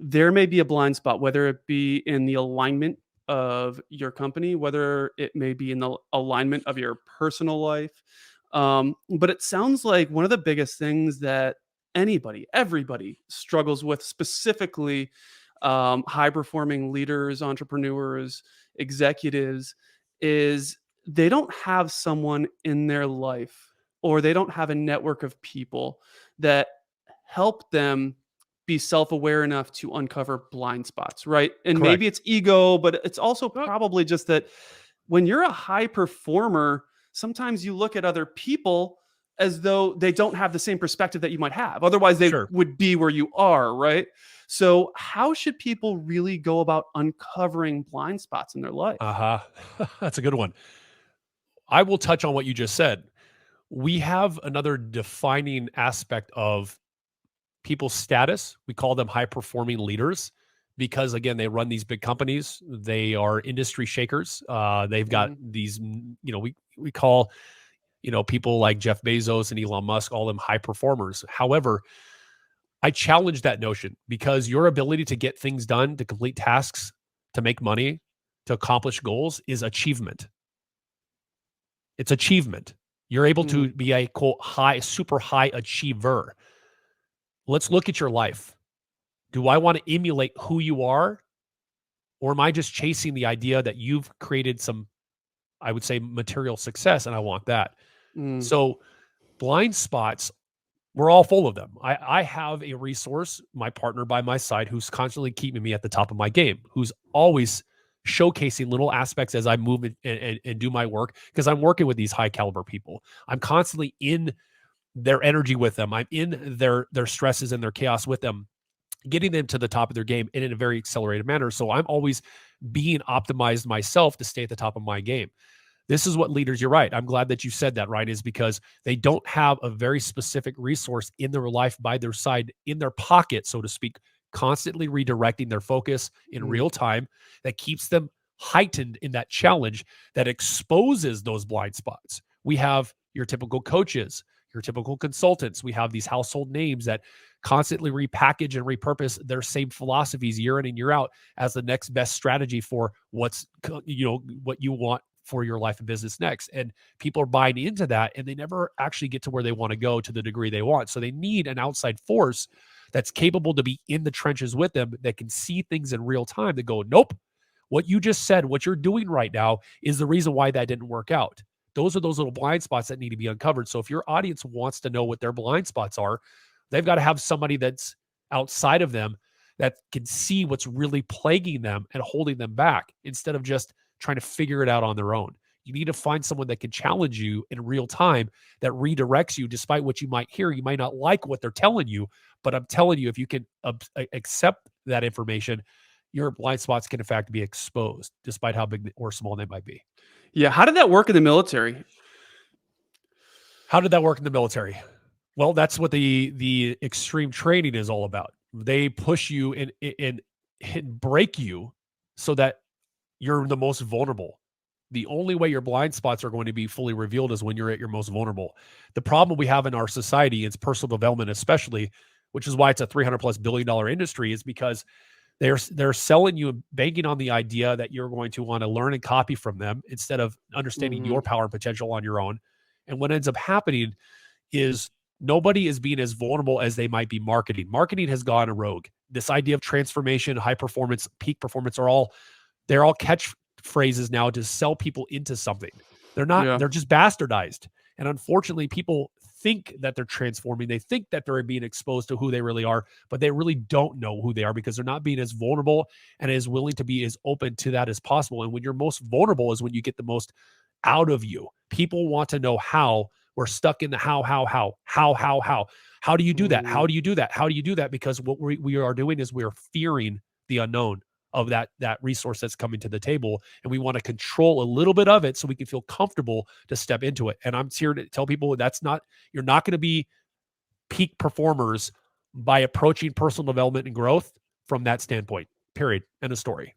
there may be a blind spot, whether it be in the alignment of your company, whether it may be in the alignment of your personal life. But it sounds like one of the biggest things that everybody struggles with, specifically high performing leaders, entrepreneurs, executives, is they don't have someone in their life, or they don't have a network of people that help them be self-aware enough to uncover blind spots, right? And maybe Correct. it's ego, but it's also Uh, probably just that when you're a high performer, sometimes you look at other people as though they don't have the same perspective that you might have. Otherwise, they sure. would be where you are, right? So, how should people really go about uncovering blind spots in their life? Uh-huh. That's a good one. I will touch on what you just said. We have another defining aspect of people's status. We call them high performing leaders because, again, they run these big companies. They are industry shakers. They've got Mhm. these, we call, people like Jeff Bezos and Elon Musk, all them high performers. However, I challenge that notion because your ability to get things done, to complete tasks, to make money, to accomplish goals is achievement. It's achievement. You're able Mhm. to be a quote high, super high achiever. Let's look at your life. Do I want to emulate who you are? Or am I just chasing the idea that you've created some, I would say, material success and I want that? Mm. So, blind spots, we're all full of them. I have a resource, my partner by my side, who's constantly keeping me at the top of my game, who's always showcasing little aspects as I move and do my work because I'm working with these high caliber people. I'm constantly in their energy with them. I'm in their stresses and their chaos with them, getting them to the top of their game and in a very accelerated manner. So I'm always being optimized myself to stay at the top of my game. This is what leaders, you're right. I'm glad that you said that, right? Is because they don't have a very specific resource in their life by their side, in their pocket, so to speak, constantly redirecting their focus in Mm. real time that keeps them heightened in that challenge that exposes those blind spots. We have your typical coaches, your typical consultants. We have these household names that constantly repackage and repurpose their same philosophies year in and year out as the next best strategy for what you want for your life and business next. And people are buying into that and they never actually get to where they want to go to the degree they want. So they need an outside force that's capable to be in the trenches with them, that can see things in real time, that go, nope, what you just said, what you're doing right now is the reason why that didn't work out. Those are those little blind spots that need to be uncovered. So if your audience wants to know what their blind spots are, they've got to have somebody that's outside of them that can see what's really plaguing them and holding them back instead of just trying to figure it out on their own. You need to find someone that can challenge you in real time, that redirects you despite what you might hear. You might not like what they're telling you, but I'm telling you, if you can accept that information, your blind spots can in fact be exposed despite how big or small they might be. Yeah. How did that work in the military? How did that work in the military? Well, that's what the extreme training is all about. They push you and break you so that you're the most vulnerable. The only way your blind spots are going to be fully revealed is when you're at your most vulnerable. The problem we have in our society is personal development, especially, which is why it's a $300+ billion industry, is because they're selling you and banking on the idea that you're going to want to learn and copy from them instead of understanding Mhm. your power and potential on your own. And what ends up happening is nobody is being as vulnerable as they might be marketing. Marketing has gone rogue. This idea of transformation, high performance, peak performance they're all catchphrases now to sell people into something. They're not, Yeah. they're just bastardized. And unfortunately, people think that they're transforming. They think that they're being exposed to who they really are, but they really don't know who they are because they're not being as vulnerable and as willing to be as open to that as possible. And when you're most vulnerable is when you get the most out of you. People want to know how. We're stuck in the how. How do you do that? How Mm. do you do that? How do you do that? Because what we are doing is we are fearing the unknown of that resource that's coming to the table, and we want to control a little bit of it so we can feel comfortable to step into it. And I'm here to tell people you're not going to be peak performers by approaching personal development and growth from that standpoint. Period. End of story.